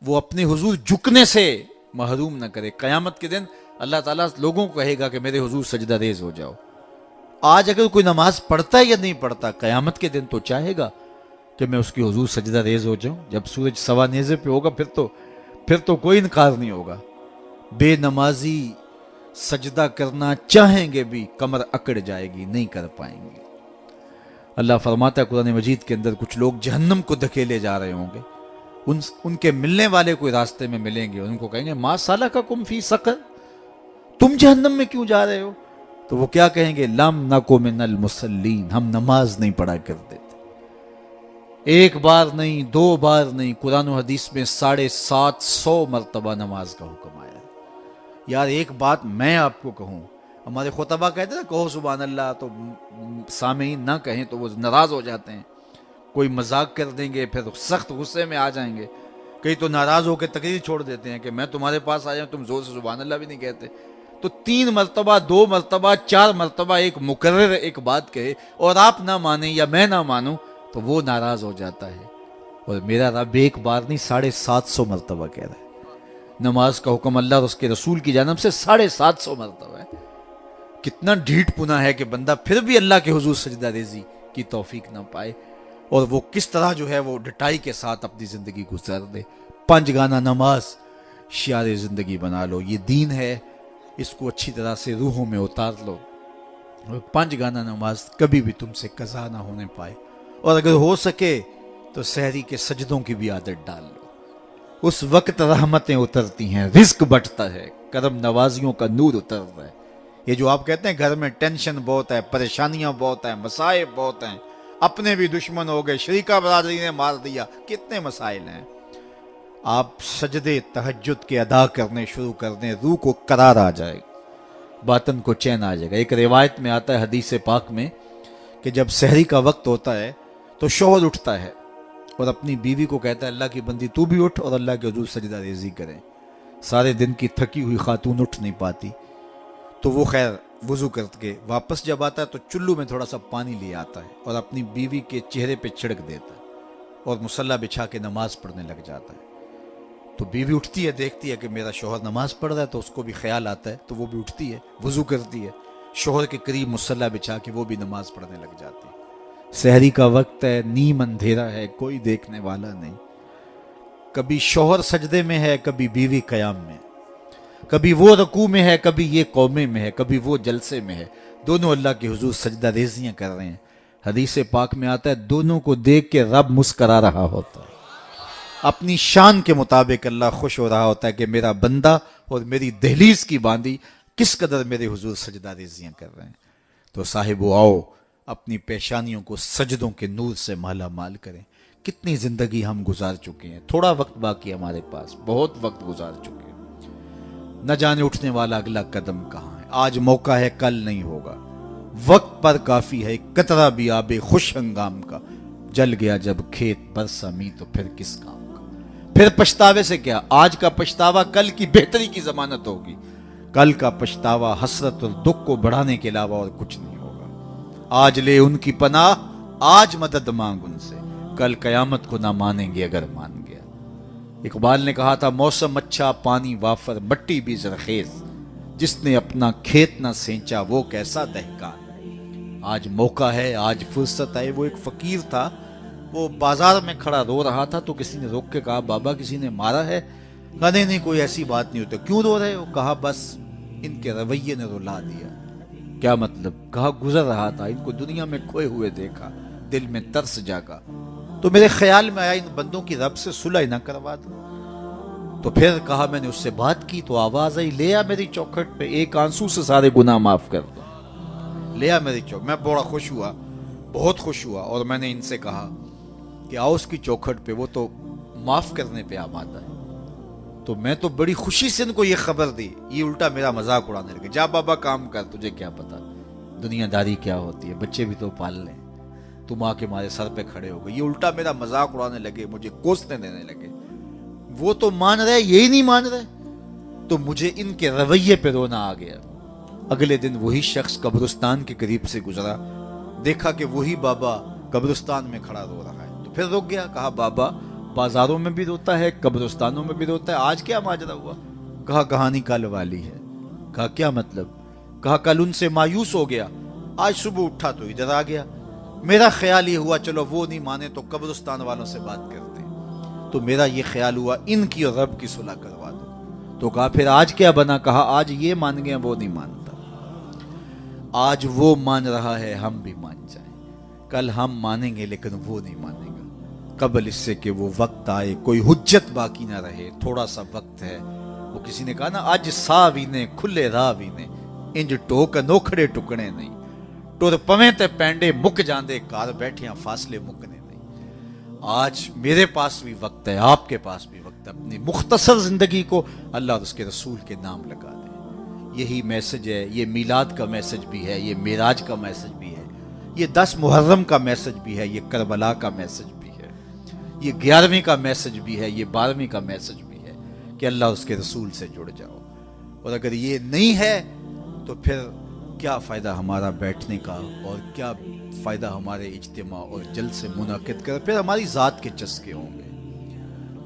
وہ اپنے حضور جھکنے سے محروم نہ کرے. قیامت کے دن اللہ تعالیٰ لوگوں کو کہے گا کہ میرے حضور سجدہ ریز ہو جاؤ. آج اگر کوئی نماز پڑھتا ہے یا نہیں پڑھتا، قیامت کے دن تو چاہے گا کہ میں اس کی حضور سجدہ ریز ہو جاؤں. جب سورج سوا نیزے پہ ہوگا پھر تو کوئی انکار نہیں ہوگا. بے نمازی سجدہ کرنا چاہیں گے بھی کمر اکڑ جائے گی، نہیں کر پائیں گے. اللہ فرماتا ہے قرآن مجید کے اندر کچھ لوگ جہنم کو دھکیلے جا رہے ہوں گے. ان کے ملنے والے کوئی راستے میں ملیں گے، ان کو کہیں گے ما سالککم فی سقر، تم جہنم میں کیوں جا رہے ہو؟ تو وہ کیا کہیں گے؟ لم نکو من المصلین، ہم نماز نہیں پڑھا کرتے تھے. ایک بار نہیں، دو بار نہیں، قرآن و حدیث میں 750 مرتبہ نماز کا حکم آیا. یار ایک بات میں آپ کو کہوں، ہمارے خطبہ کہتے ہیں نا کہو سبحان اللہ، تو سامعین نہ کہیں تو وہ ناراض ہو جاتے ہیں. کوئی مذاق کر دیں گے پھر سخت غصے میں آ جائیں گے. کئی تو ناراض ہو کے تقریر چھوڑ دیتے ہیں کہ میں تمہارے پاس آیا ہوں، تم زور سے سبحان اللہ بھی نہیں کہتے. تو 3 مرتبہ، 2 مرتبہ، 4 مرتبہ ایک مکرر ایک بات کہے اور آپ نہ مانیں یا میں نہ مانوں تو وہ ناراض ہو جاتا ہے. اور میرا رب ایک بار نہیں 750 مرتبہ کہہ رہا ہے. نماز کا حکم اللہ اور اس کے رسول کی جانب سے 750 مرتبہ ہے. کتنا ڈھیٹ پنا ہے کہ بندہ پھر بھی اللہ کے حضور سجدہ ریزی کی توفیق نہ پائے، اور وہ کس طرح جو ہے وہ ڈٹائی کے ساتھ اپنی زندگی گزار دے. 5 گانا نماز شعار زندگی بنا لو. یہ دین ہے، اس کو اچھی طرح سے روحوں میں اتار لو. 5 گانا نماز کبھی بھی تم سے قضا نہ ہونے پائے. اور اگر ہو سکے تو سحری کے سجدوں کی بھی عادت ڈال لو. اس وقت رحمتیں اترتی ہیں، رزق بٹتا ہے، کرم نوازیوں کا نور اتر رہا ہے. یہ جو آپ کہتے ہیں گھر میں ٹینشن بہت ہے، پریشانیاں بہت ہیں، مسائل بہت ہیں، اپنے بھی دشمن ہو گئے، شریکہ برادری نے مار دیا، کتنے مسائل ہیں. آپ سجدے تہجد کے ادا کرنے شروع کر دیں، روح کو قرار آ جائے گا، باطن کو چین آ جائے گا. ایک روایت میں آتا ہے حدیث پاک میں کہ جب سحری کا وقت ہوتا ہے تو شوہر اٹھتا ہے اور اپنی بیوی کو کہتا ہے اللہ کی بندی تو بھی اٹھ اور اللہ کے حضور سجدہ ریزی کریں. سارے دن کی تھکی ہوئی خاتون اٹھ نہیں پاتی تو وہ خیر وضو کر کے واپس جب آتا ہے تو چلو میں تھوڑا سا پانی لے آتا ہے اور اپنی بیوی کے چہرے پہ چھڑک دیتا ہے اور مصلی بچھا کے نماز پڑھنے لگ جاتا ہے. تو بیوی اٹھتی ہے، دیکھتی ہے کہ میرا شوہر نماز پڑھ رہا ہے تو اس کو بھی خیال آتا ہے، تو وہ بھی اٹھتی ہے، وضو کرتی ہے، شوہر کے قریب مصلی بچھا کے وہ بھی نماز پڑھنے لگ جاتی ہے. سحری کا وقت ہے، نیم اندھیرا ہے، کوئی دیکھنے والا نہیں. کبھی شوہر سجدے میں ہے، کبھی بیوی قیام میں، کبھی وہ رکوع میں ہے، کبھی یہ قومے میں ہے، کبھی وہ جلسے میں ہے. دونوں اللہ کے حضور سجدہ ریزیاں کر رہے ہیں. حدیث پاک میں آتا ہے دونوں کو دیکھ کے رب مسکرا رہا ہوتا ہے. اپنی شان کے مطابق اللہ خوش ہو رہا ہوتا ہے کہ میرا بندہ اور میری دہلیز کی باندی کس قدر میرے حضور سجدہ ریزیاں کر رہے ہیں. تو صاحبو آؤ اپنی پیشانیوں کو سجدوں کے نور سے مالا مال کریں. کتنی زندگی ہم گزار چکے ہیں، تھوڑا وقت باقی ہمارے پاس، بہت وقت گزار چکے ہیں. نہ جانے اٹھنے والا اگلا قدم کہاں ہے. آج موقع ہے کل نہیں ہوگا. وقت پر کافی ہے ایک قطرہ بھی آب خوش ہنگام کا. جل گیا جب کھیت برسا می تو پھر کس کام کا. پھر پچھتاوے سے کیا، آج کا پچھتاوا کل کی بہتری کی ضمانت ہوگی. کل کا پچھتاوا حسرت اور دکھ کو بڑھانے کے علاوہ اور کچھ نہیں ہوگا. آج لے ان کی پناہ، آج مدد مانگ ان سے، کل قیامت کو نہ مانیں گے اگر مان گیا. اقبال نے کہا تھا موسم اچھا پانی وافر مٹی بھی زرخیز، جس نے اپنا کھیت نہ سینچا وہ کیسا دہقان. آج موقع ہے، آج فرصت ہے. وہ ایک فقیر تھا، وہ بازار میں کھڑا رو رہا تھا تو کسی نے روک کے کہا بابا کسی نے مارا ہے؟ کہا نہیں کوئی ایسی بات نہیں ہوتی. کیوں رو رہے ہو؟ کہا بس ان کے رویے نے رلا دیا. کیا مطلب؟ کہا گزر رہا تھا، ان کو دنیا میں کھوئے ہوئے دیکھا، دل میں ترس جاگا تو میرے خیال میں آیا ان بندوں کی رب سے صلح نہ کروا دوں. تو پھر کہا میں نے اس سے بات کی تو آواز آئی لے آ میری چوکھٹ پہ، ایک آنسو سے سارے گناہ معاف کر دو. لے آ میری چوکھٹ. میں بڑا خوش ہوا، بہت خوش ہوا، اور میں نے ان سے کہا کہ آؤ اس کی چوکھٹ پہ، وہ تو معاف کرنے پہ آمادہ ہے. تو میں تو بڑی خوشی سے ان کو یہ خبر دی. یہ الٹا میرا مذاق اڑانے لگے، جا بابا کام کر، تجھے کیا پتا دنیا داری کیا ہوتی ہے، بچے بھی تو پال لیں، تم آ کے ہمارے سر پہ کھڑے ہو گئے. یہ الٹا میرا مذاق اڑانے لگے، مجھے کوسنے دینے لگے. وہ تو مان رہے، یہی نہیں مان رہے. تو مجھے ان کے رویے پہ رونا آ گیا. اگلے دن وہی شخص قبرستان کے قریب سے گزرا، دیکھا کہ وہی بابا قبرستان میں کھڑا رو رہا ہے. تو پھر رک گیا، کہا بابا بازاروں میں بھی روتا ہے، قبرستانوں میں بھی روتا ہے. آج کیا ماجرا ہوا؟ کہا کہانی کل والی ہے. کہا کیا مطلب؟ کہا کل ان سے مایوس ہو گیا، آج صبح اٹھا تو ادھر آ گیا. میرا خیال یہ ہوا چلو وہ نہیں مانے تو قبرستان والوں سے بات کرتے ہیں. تو میرا یہ خیال ہوا ان کی اور رب کی صلح کروا دو. تو کہا پھر آج کیا بنا؟ کہا آج یہ مان گئے وہ نہیں مانتا. آج وہ مان رہا ہے ہم بھی مان جائیں. کل ہم مانیں گے لیکن وہ نہیں مانے گا. قبل اس سے کہ وہ وقت آئے کوئی حجت باقی نہ رہے. تھوڑا سا وقت ہے. وہ کسی نے کہا نا اج سا بھی نے کھلے راہ بھی نے انج ٹوک نوکھڑے ٹکنے نہیں. ٹر پویں تے پینڈے مک جاندے کار بیٹھیاں فاصلے مکنے نہیں. آج میرے پاس بھی وقت ہے، آپ کے پاس بھی وقت ہے. اپنی مختصر زندگی کو اللہ اور اس کے رسول کے نام لگا دیں. یہی میسج ہے. یہ میلاد کا میسج بھی ہے، یہ معراج کا میسج بھی ہے، یہ 10 محرم کا میسج بھی ہے، یہ کربلا کا میسج بھی ہے، یہ 11ویں کا میسج بھی ہے، یہ 12ویں کا میسج بھی ہے کہ اللہ اور اس کے رسول سے جڑ جاؤ. اور اگر یہ نہیں ہے تو پھر کیا فائدہ ہمارا بیٹھنے کا، اور کیا فائدہ ہمارے اجتماع اور جلسے منعقد کر. پھر ہماری ذات کے چسکے ہوں گے،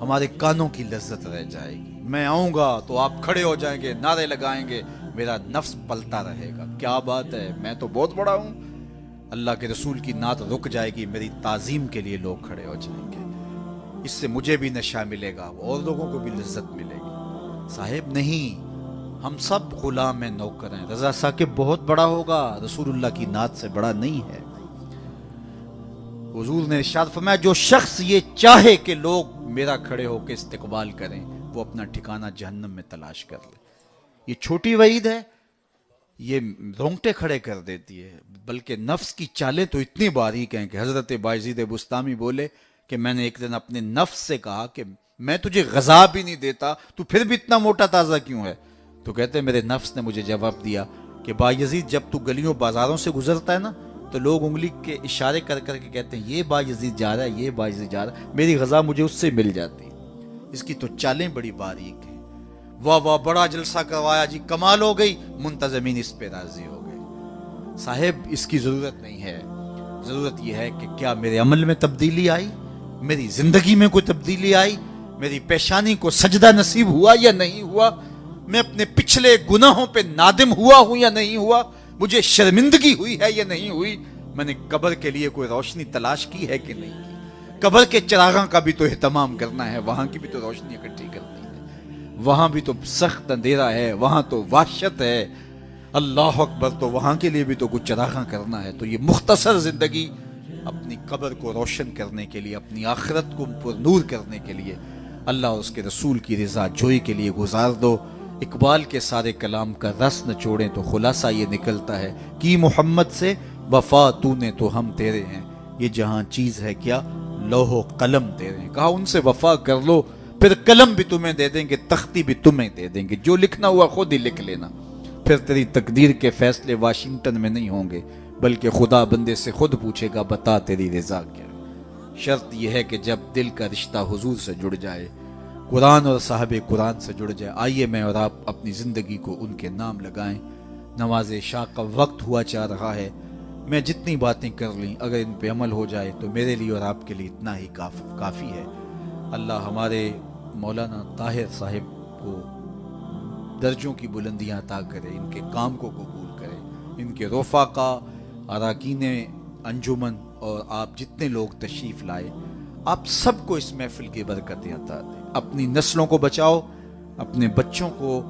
ہمارے کانوں کی لذت رہ جائے گی. میں آؤں گا تو آپ کھڑے ہو جائیں گے، نعرے لگائیں گے، میرا نفس پلتا رہے گا. کیا بات ہے، میں تو بہت بڑا ہوں. اللہ کے رسول کی نعت رک جائے گی، میری تعظیم کے لیے لوگ کھڑے ہو جائیں گے. اس سے مجھے بھی نشہ ملے گا اور لوگوں کو بھی لذت ملے گی. صاحب نہیں، ہم سب غلام ہیں، نوکر ہیں. رضا ثاقب بہت بڑا ہوگا، رسول اللہ کی نعت سے بڑا نہیں ہے. حضور نے ارشاد فرمایا جو شخص یہ چاہے کہ لوگ میرا کھڑے ہو کے استقبال کریں وہ اپنا ٹھکانہ جہنم میں تلاش کر لے. یہ چھوٹی وعید ہے، یہ رونگٹے کھڑے کر دیتی ہے. بلکہ نفس کی چالیں تو اتنی باریک ہیں کہ حضرت بایزید بستامی بولے کہ میں نے ایک دن اپنے نفس سے کہا کہ میں تجھے غذا بھی نہیں دیتا تو پھر بھی اتنا موٹا تازہ کیوں ہے؟ تو کہتے میرے نفس نے مجھے جواب دیا کہ بایزید جب تو گلیوں بازاروں سے گزرتا ہے نا تو لوگ انگلی کے اشارے کر کر کے کہتے ہیں یہ بایزید جا رہا ہے، یہ بایزید جا رہا ہے. میری غذا مجھے اس سے مل جاتی. اس کی تو چالیں بڑی باریک ہیں. واہ واہ بڑا جلسہ کروایا جی، کمال ہو گئی، منتظمین اس پہ راضی ہو گئے. صاحب اس کی ضرورت نہیں ہے. ضرورت یہ ہے کہ کیا میرے عمل میں تبدیلی آئی، میری زندگی میں کوئی تبدیلی آئی، میری پیشانی کو سجدہ نصیب ہوا یا نہیں ہوا، میں اپنے پچھلے گناہوں پہ نادم ہوا ہوں یا نہیں ہوا، مجھے شرمندگی ہوئی ہے یا نہیں ہوئی، میں نے قبر کے لیے کوئی روشنی تلاش کی ہے کہ نہیں کی. قبر کے چراغاں کا بھی تو اہتمام کرنا ہے، وہاں کی بھی تو روشنی اکٹھی کرنی ہے. وہاں بھی تو سخت اندھیرا ہے، وہاں تو وحشت ہے. اللہ اکبر، تو وہاں کے لیے بھی تو کچھ چراغاں کرنا ہے. تو یہ مختصر زندگی اپنی قبر کو روشن کرنے کے لیے، اپنی آخرت کو پر نور کرنے کے لیے، اللہ اور اس کے رسول کی رضا جوئی کے لیے گزار دو. اقبال کے سارے کلام کا رس نہ چھوڑیں تو خلاصہ یہ نکلتا ہے کہ محمد سے وفا تو نے تو ہم تیرے ہیں، یہ جہاں چیز ہے کیا لوح و قلم تیرے ہیں. کہا ان سے وفا کر لو پھر قلم بھی تمہیں دے دیں گے، تختی بھی تمہیں دے دیں گے، جو لکھنا ہوا خود ہی لکھ لینا. پھر تیری تقدیر کے فیصلے واشنگٹن میں نہیں ہوں گے بلکہ خدا بندے سے خود پوچھے گا بتا تیری رضا کیا. شرط یہ ہے کہ جب دل کا رشتہ حضور سے جڑ جائے، قرآن اور صاحب قرآن سے جڑ جائے. آئیے میں اور آپ اپنی زندگی کو ان کے نام لگائیں. نماز عشاء کا وقت ہوا چاہ رہا ہے. میں جتنی باتیں کر لیں اگر ان پہ عمل ہو جائے تو میرے لیے اور آپ کے لیے اتنا ہی کافی ہے. اللہ ہمارے مولانا طاہر صاحب کو درجوں کی بلندیاں عطا کرے، ان کے کام کو قبول کرے، ان کے رفقا، اراکین انجمن اور آپ جتنے لوگ تشریف لائے آپ سب کو اس محفل کی برکتیں عطا دیں. اپنی نسلوں کو بچاؤ، اپنے بچوں کو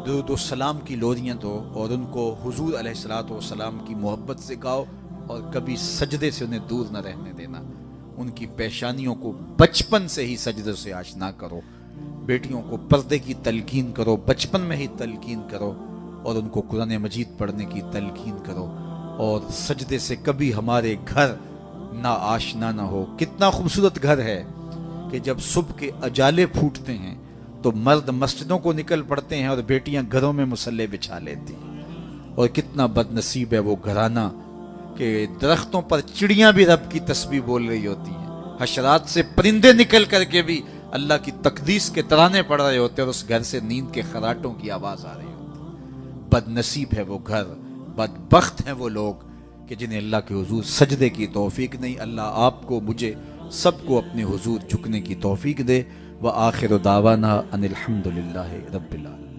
درود و سلام کی لوریاں دو اور ان کو حضور علیہ الصلوۃ والسلام کی محبت سکھاؤ اور کبھی سجدے سے انہیں دور نہ رہنے دینا. ان کی پیشانیوں کو بچپن سے ہی سجدے سے آشنا کرو. بیٹیوں کو پردے کی تلقین کرو، بچپن میں ہی تلقین کرو اور ان کو قرآن مجید پڑھنے کی تلقین کرو. اور سجدے سے کبھی ہمارے گھر نہ آشنا نہ ہو. کتنا خوبصورت گھر ہے کہ جب صبح کے اجالے پھوٹتے ہیں تو مرد مسجدوں کو نکل پڑتے ہیں اور بیٹیاں گھروں میں مصلے بچھا لیتی ہیں. اور کتنا بد نصیب ہے وہ گھرانہ کہ درختوں پر چڑیاں بھی رب کی تسبیح بول رہی ہوتی ہیں، حشرات سے پرندے نکل کر کے بھی اللہ کی تقدیس کے ترانے پڑھ رہے ہوتے ہیں اور اس گھر سے نیند کے خراٹوں کی آواز آ رہی ہوتی. بد نصیب ہے وہ گھر، بدبخت ہیں وہ لوگ کہ جنہیں اللہ کے حضور سجدے کی توفیق نہیں. اللہ آپ کو، مجھے سب کو اپنے حضور جھکنے کی توفیق دے۔ وآخر دعوانا ان الحمدللہ رب العالمین۔